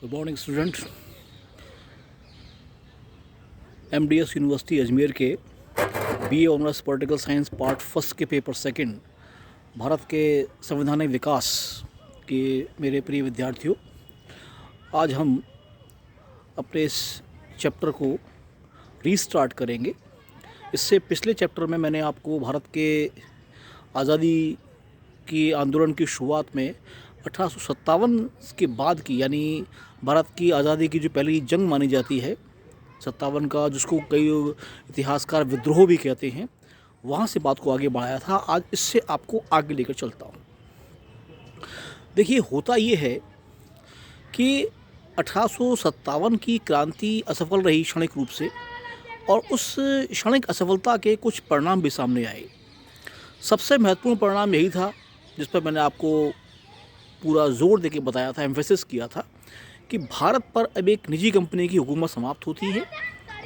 Good morning student. MDS university Ajmer के BA honours political science part first के paper second Bharat के संवैधानिक विकास के मेरे प्रिय विद्यार्थियों, आज हम अपने इस चैप्टर को रीस्टार्ट करेंगे। इससे पिछले चैप्टर में मैंने आपको भारत के आज़ादी की आंदोलन की शुरुआत में 1857 के बाद की, यानी भारत की आज़ादी की जो पहली जंग मानी जाती है 57 का, जिसको कई इतिहासकार विद्रोह भी कहते हैं, वहाँ से बात को आगे बढ़ाया था। आज इससे आपको आगे लेकर चलता हूँ। देखिए, होता ये है कि 1857 की क्रांति असफल रही क्षणिक रूप से, और उस क्षणिक असफलता के कुछ परिणाम भी सामने आए। सबसे महत्वपूर्ण परिणाम यही था, जिस पर मैंने आपको पूरा जोर देके बताया था, एम्फेसिस किया था, कि भारत पर अब एक निजी कंपनी की हुकूमत समाप्त होती है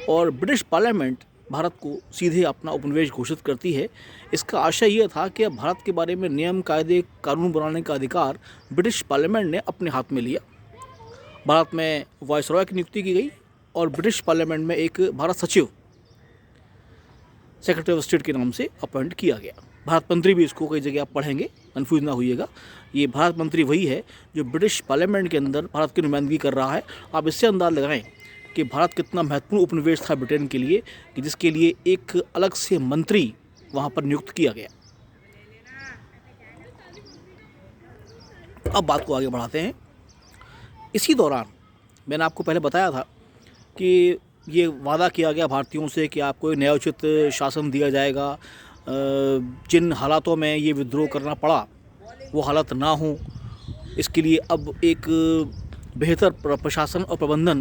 और ब्रिटिश पार्लियामेंट भारत को सीधे अपना उपनिवेश घोषित करती है। इसका आशय यह था कि अब भारत के बारे में नियम, कायदे, कानून बनाने का अधिकार ब्रिटिश पार्लियामेंट ने अपने हाथ में लिया। भारत में वायसरॉय की नियुक्ति की गई और ब्रिटिश पार्लियामेंट में एक भारत सचिव, सेक्रेटरी ऑफ स्टेट के नाम से अपॉइंट किया गया। भारत मंत्री भी, इसको कई जगह आप पढ़ेंगे, कन्फ्यूज ना होइएगा, ये भारत मंत्री वही है जो ब्रिटिश पार्लियामेंट के अंदर भारत की नुमाइंदगी कर रहा है। आप इससे अंदाज़ लगाएं कि भारत कितना महत्वपूर्ण उपनिवेश था ब्रिटेन के लिए, कि जिसके लिए एक अलग से मंत्री वहाँ पर नियुक्त किया गया। अब बात को आगे बढ़ाते हैं। इसी दौरान मैंने आपको पहले बताया था कि ये वादा किया गया भारतीयों से कि आपको न्यायोचित शासन दिया जाएगा। जिन हालातों में ये विद्रोह करना पड़ा वो हालात ना हो, इसके लिए अब एक बेहतर प्रशासन और प्रबंधन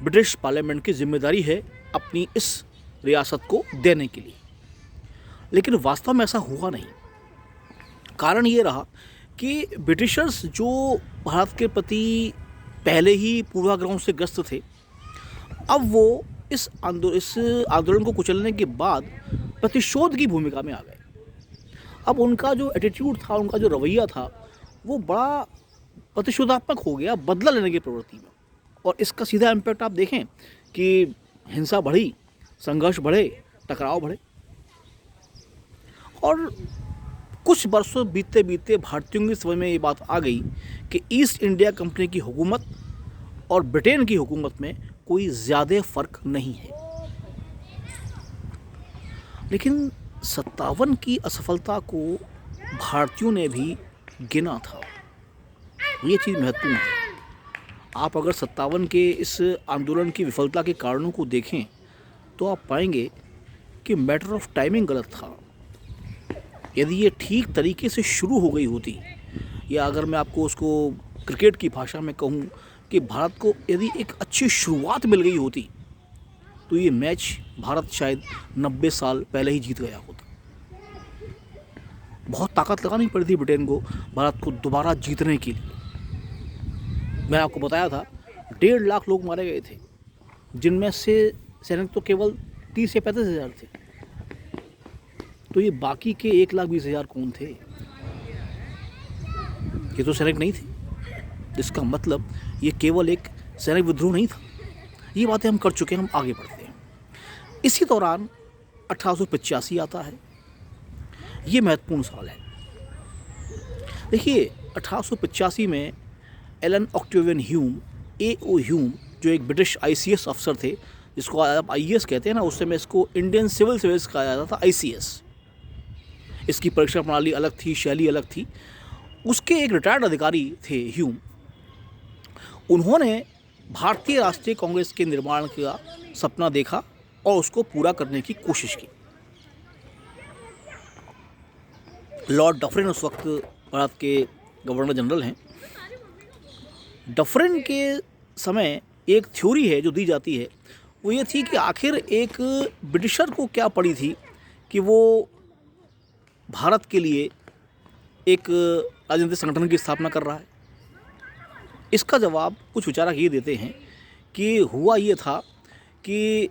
ब्रिटिश पार्लियामेंट की जिम्मेदारी है अपनी इस रियासत को देने के लिए। लेकिन वास्तव में ऐसा हुआ नहीं। कारण ये रहा कि ब्रिटिशर्स, जो भारत के प्रति पहले ही पूर्वाग्रहों से ग्रस्त थे, अब वो इस आंदोलन को कुचलने के बाद प्रतिशोध की भूमिका में आ गए। अब उनका जो एटीट्यूड था, उनका जो रवैया था, वो बड़ा प्रतिशोधात्मक हो गया, बदला लेने की प्रवृत्ति में। और इसका सीधा इम्पैक्ट आप देखें कि हिंसा बढ़ी, संघर्ष बढ़े, टकराव बढ़े। और कुछ वर्षों बीतते बीतते भारतीयों की समझ में ये बात आ गई कि ईस्ट इंडिया कंपनी की हुकूमत और ब्रिटेन की हुकूमत में कोई ज़्यादा फ़र्क नहीं है। लेकिन 57 की असफलता को भारतीयों ने भी गिना था। ये चीज़ महत्वपूर्ण है। आप अगर 57 के इस आंदोलन की विफलता के कारणों को देखें तो आप पाएंगे कि मैटर ऑफ टाइमिंग गलत था। यदि ये ठीक तरीके से शुरू हो गई होती, या अगर मैं आपको उसको क्रिकेट की भाषा में कहूँ कि भारत को यदि एक अच्छी शुरुआत मिल गई होती, तो ये मैच भारत शायद 90 साल पहले ही जीत गया होता। बहुत ताकत लगानी पड़ी थी ब्रिटेन को भारत को दोबारा जीतने के लिए। मैंने आपको बताया था 1.5 लाख लोग मारे गए थे, जिनमें से सैनिक तो केवल 30 से 35 हज़ार थे। तो ये बाकी के 1,20,000 कौन थे? ये तो सैनिक नहीं थे। इसका मतलब ये केवल एक सैनिक विद्रोह नहीं था। ये बातें हम कर चुके हैं, हम आगे बढ़ते हैं। इसी दौरान 1885 आता है। ये महत्वपूर्ण साल है। देखिए, 1885 में Elon Octavian Hume, A.O. Hume, जो एक ब्रिटिश ICS अफसर थे, जिसको आप IAS कहते हैं ना, उस समय इसको इंडियन सिविल सर्विस कहा जाता था, ICS। इसकी परीक्षा प्रणाली अलग थी, शैली अलग थी। उसके एक रिटायर्ड अधिकारी थे ह्यूम। उन्होंने भारतीय राष्ट्रीय कांग्रेस के निर्माण का सपना देखा और उसको पूरा करने की कोशिश की। लॉर्ड डफरिन उस वक्त भारत के गवर्नर जनरल हैं। डफरिन के समय एक थ्योरी है जो दी जाती है, वो ये थी कि आखिर एक ब्रिटिशर को क्या पड़ी थी कि वो भारत के लिए एक राजनीतिक संगठन की स्थापना कर रहा है। इसका जवाब कुछ विचारक ये देते हैं कि हुआ ये था कि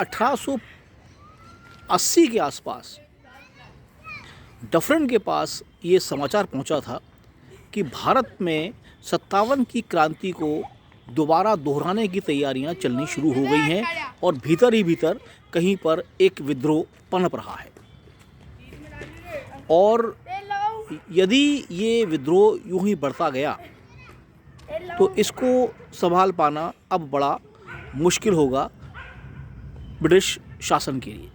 1880 के आसपास डफरिन के पास ये समाचार पहुंचा था कि भारत में 57 की क्रांति को दोबारा दोहराने की तैयारियां चलनी शुरू हो गई हैं और भीतर ही भीतर कहीं पर एक विद्रोह पनप रहा है। और यदि ये विद्रोह यूं ही बढ़ता गया तो इसको संभाल पाना अब बड़ा मुश्किल होगा ब्रिटिश शासन के लिए।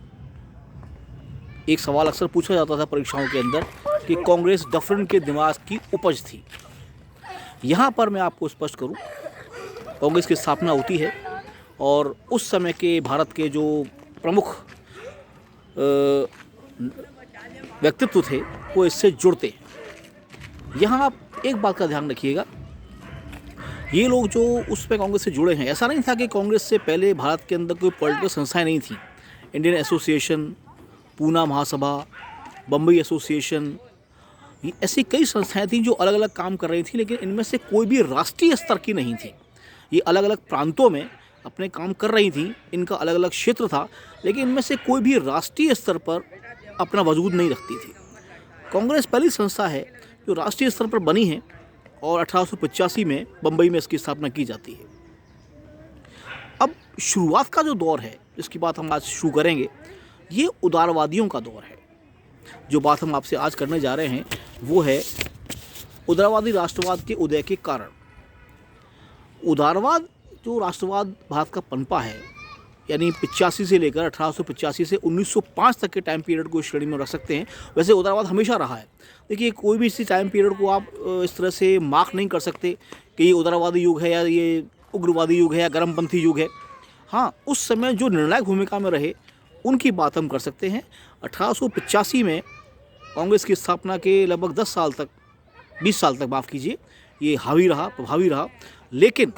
एक सवाल अक्सर पूछा जाता था परीक्षाओं के अंदर कि कांग्रेस डफरिन के दिमाग की उपज थी। यहाँ पर मैं आपको स्पष्ट करूँ, कांग्रेस की स्थापना होती है और उस समय के भारत के जो प्रमुख व्यक्तित्व थे वो इससे जुड़ते हैं। यहाँ आप एक बात का ध्यान रखिएगा, ये लोग जो उस पे कांग्रेस से जुड़े हैं, ऐसा नहीं था कि कांग्रेस से पहले भारत के अंदर कोई पॉलिटिकल संस्थाएं नहीं थी। इंडियन एसोसिएशन, पूना महासभा, बम्बई एसोसिएशन, ये ऐसी कई संस्थाएं थीं जो अलग अलग काम कर रही थी, लेकिन इनमें से कोई भी राष्ट्रीय स्तर की नहीं थी। ये अलग अलग प्रांतों में अपने काम कर रही थी, इनका अलग अलग क्षेत्र था, लेकिन इनमें से कोई भी राष्ट्रीय स्तर पर अपना वजूद नहीं रखती थी। कांग्रेस पहली संस्था है जो राष्ट्रीय स्तर पर बनी है और 1885 में बम्बई में इसकी स्थापना की जाती है। अब शुरुआत का जो दौर है जिसकी बात हम आज शुरू करेंगे, ये उदारवादियों का दौर है। जो बात हम आपसे आज करने जा रहे हैं वो है उदारवादी राष्ट्रवाद के उदय के कारण। उदारवाद जो राष्ट्रवाद भारत का पनपा है, यानी 85 से लेकर 1885 से 1905 तक के टाइम पीरियड को इस श्रेणी में रख सकते हैं। वैसे उदारवाद हमेशा रहा है। देखिए, कोई भी इसी टाइम पीरियड को आप इस तरह से मार्क नहीं कर सकते कि ये उदारवादी युग है या ये उग्रवादी युग है या गर्मपंथी युग है। हाँ, उस समय जो निर्णायक भूमिका में रहे उनकी बात हम कर सकते हैं। 1885 में कांग्रेस की स्थापना के लगभग 10 साल तक, 20 साल तक माफ़ कीजिए, ये हावी रहा, प्रभावी रहा। लेकिन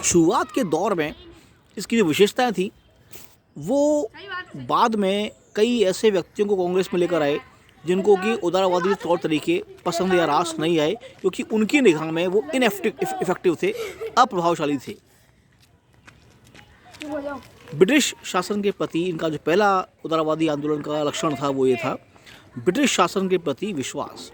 शुरुआत के दौर में इसकी जो विशेषताएं थी वो बाद में कई ऐसे व्यक्तियों को कांग्रेस में लेकर आए जिनको कि उदारवादी तौर तरीके पसंद या रास नहीं आए, क्योंकि उनकी निगाह में वो इफेक्टिव थे, अप्रभावशाली थे। ब्रिटिश शासन के प्रति इनका जो पहला उदारवादी आंदोलन का लक्षण था वो ये था, ब्रिटिश शासन के प्रति विश्वास।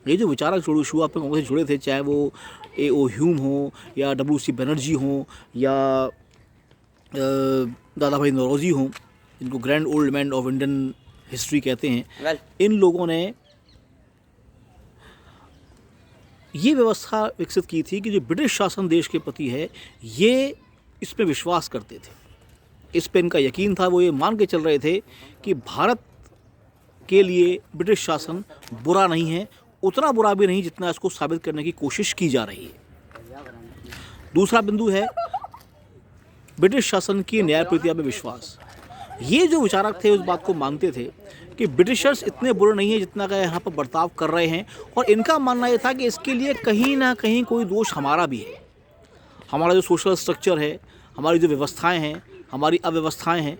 ये जो विचारक शुरुआत में कांग्रेस से जुड़े थे, चाहे वो A.O. ह्यूम हो या W.C. बनर्जी हो या दादा भाई नौरोजी हों, जिनको grand old man of Indian history कहते हैं, इन लोगों ने ये व्यवस्था विकसित की थी कि जो ब्रिटिश शासन देश के प्रति है, ये इस पे विश्वास करते थे, इस पे इनका यकीन था। वो ये मान के चल रहे थे कि भारत के लिए ब्रिटिश शासन बुरा नहीं है, उतना बुरा भी नहीं जितना इसको साबित करने की कोशिश की जा रही है। दूसरा बिंदु है ब्रिटिश शासन की न्याय प्रक्रिया में विश्वास। ये जो विचारक थे उस बात को मानते थे कि ब्रिटिशर्स इतने बुरे नहीं हैं जितना का यहाँ पर बर्ताव कर रहे हैं, और इनका मानना ये था कि इसके लिए कहीं ना कहीं कोई दोष हमारा भी है। हमारा जो सोशल स्ट्रक्चर है, हमारी जो व्यवस्थाएं हैं, हमारी अव्यवस्थाएं हैं,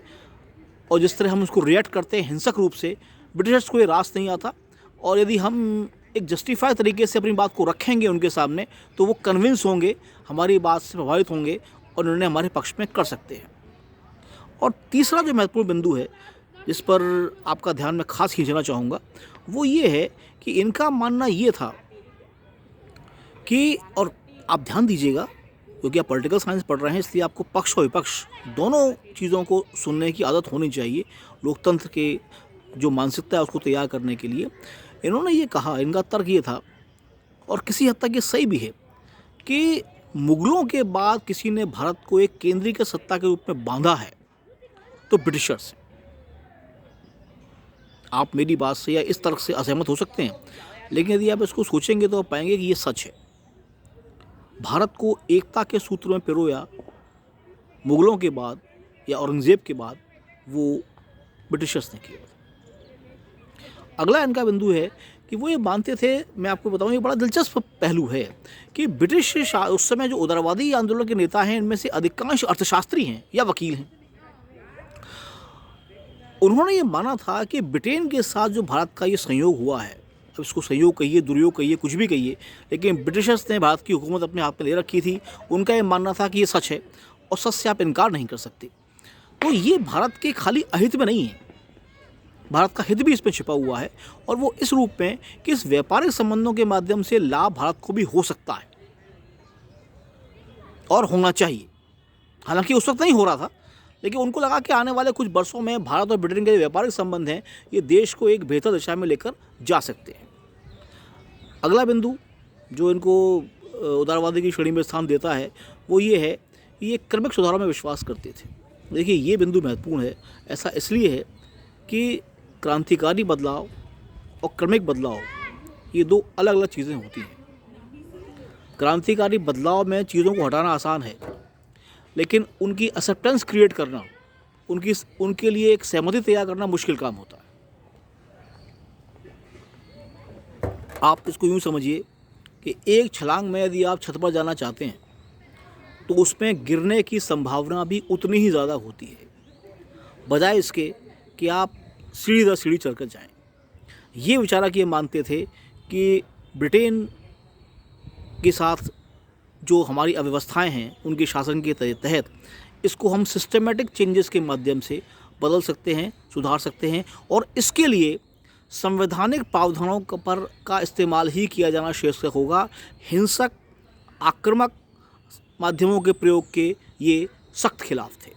और जिस तरह हम उसको रिएक्ट करते हैं हिंसक रूप से, ब्रिटिशर्स को ये रास नहीं आता। और यदि हम एक जस्टिफाई तरीके से अपनी बात को रखेंगे उनके सामने तो वो कन्विंस होंगे, हमारी बात से प्रभावित होंगे और निर्णय हमारे पक्ष में कर सकते हैं। और तीसरा जो महत्वपूर्ण बिंदु है जिस पर आपका ध्यान मैं खास खींचना चाहूँगा वो ये है कि इनका मानना ये था कि, और आप ध्यान दीजिएगा क्योंकि आप पॉलिटिकल साइंस पढ़ रहे हैं, इसलिए आपको पक्ष और विपक्ष दोनों चीज़ों को सुनने की आदत होनी चाहिए लोकतंत्र के जो मानसिकता है उसको तैयार करने के लिए। इन्होंने ये कहा, इनका तर्क ये था, और किसी हद तक ये सही भी है, कि मुगलों के बाद किसी ने भारत को एक केंद्रीय सत्ता के रूप में बांधा है तो ब्रिटिशर्स। आप मेरी बात से या इस तर्क से असहमत हो सकते हैं, लेकिन यदि आप इसको सोचेंगे तो आप पाएंगे कि ये सच है। भारत को एकता के सूत्र में पिरोया मुगलों के बाद या औरंगज़ेब के बाद वो ब्रिटिशर्स ने किया। अगला इनका बिंदु है कि वो ये मानते थे, मैं आपको बताऊं, ये बड़ा दिलचस्प पहलू है कि ब्रिटिश उस समय जो उदारवादी आंदोलन के नेता हैं इनमें से अधिकांश अर्थशास्त्री हैं या वकील हैं। उन्होंने ये माना था कि ब्रिटेन के साथ जो भारत का ये संयोग हुआ है, अब इसको संयोग कहिए, दुर्योग कहिए, कुछ भी कहिए, लेकिन ब्रिटिशर्स ने भारत की हुकूमत अपने हाथ में ले रखी थी। उनका ये मानना था कि ये सच है और सच से आप इनकार नहीं कर सकते। तो ये भारत के खाली अहित में नहीं है, भारत का हित भी इसमें छिपा हुआ है, और वो इस रूप में कि इस व्यापारिक संबंधों के माध्यम से लाभ भारत को भी हो सकता है और होना चाहिए। हालांकि उस वक्त नहीं हो रहा था, लेकिन उनको लगा कि आने वाले कुछ वर्षों में भारत और ब्रिटेन के जो व्यापारिक संबंध हैं ये देश को एक बेहतर दिशा में लेकर जा सकते हैं। अगला बिंदु जो इनको उदारवादी की श्रेणी में स्थान देता है वो ये है कि ये क्रमिक सुधारों में विश्वास करते थे। देखिए, ये बिंदु महत्वपूर्ण है। ऐसा इसलिए है कि क्रांतिकारी बदलाव और क्रमिक बदलाव ये दो अलग अलग चीज़ें होती हैं। क्रांतिकारी बदलाव में चीज़ों को हटाना आसान है, लेकिन उनकी एक्सेप्टेंस क्रिएट करना, उनके लिए एक सहमति तैयार करना मुश्किल काम होता है। आप इसको यूँ समझिए कि एक छलांग में यदि आप छत पर जाना चाहते हैं तो उसमें गिरने की संभावना भी उतनी ही ज़्यादा होती है, बजाय इसके कि आप सीढ़ी दर सीढ़ी चढ़कर जाएं। ये विचारक ये मानते थे कि ब्रिटेन के साथ जो हमारी अव्यवस्थाएं हैं उनके शासन के तहत इसको हम सिस्टमेटिक चेंजेस के माध्यम से बदल सकते हैं, सुधार सकते हैं, और इसके लिए संवैधानिक प्रावधानों का इस्तेमाल ही किया जाना श्रेष्ठ होगा। हिंसक आक्रामक माध्यमों के प्रयोग के ये सख्त खिलाफ थे।